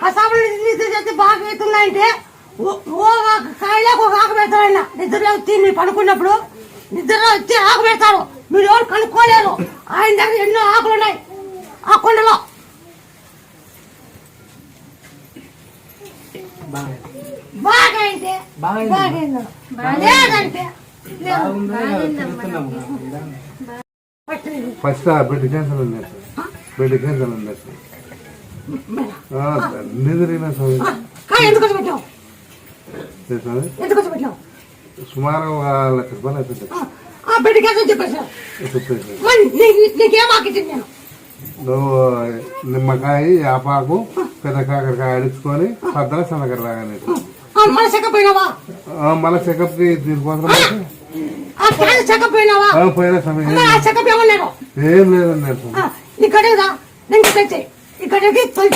కసాపులు నిద్ర చేస్తే బాగా అవుతున్నాయంటే కాయలకు ఒక ఆకు పెడతారు ఆయన నిద్రలో వచ్చి మీరు పడుకున్నప్పుడు నిద్రలో వచ్చి ఆకు పెడతారు మీరు ఎవరు కనుక్కోలేరు ఆయన దగ్గర ఎన్నో ఆకులు ఉన్నాయి ఆ కొండలో బాగా అయితే లేదంటే ఫస్ట్ బెడ్ క్యాన్సర్ ఉంది బెడ్ క్యాన్సర్ ఉంది నిద్రైనా సుమారు 1,00,000 రూపాయలు అవుతుంది నువ్వు నిమ్మకాయ యాపాకు పెద్ద కాకరకాయ అడుచుకొని పద్దల సన్నకర రాగానే మళ్ళీ చెకప్ దీనికోసం పోయిన సమయం ఏం లేదండి ఇక్కడికి తొలి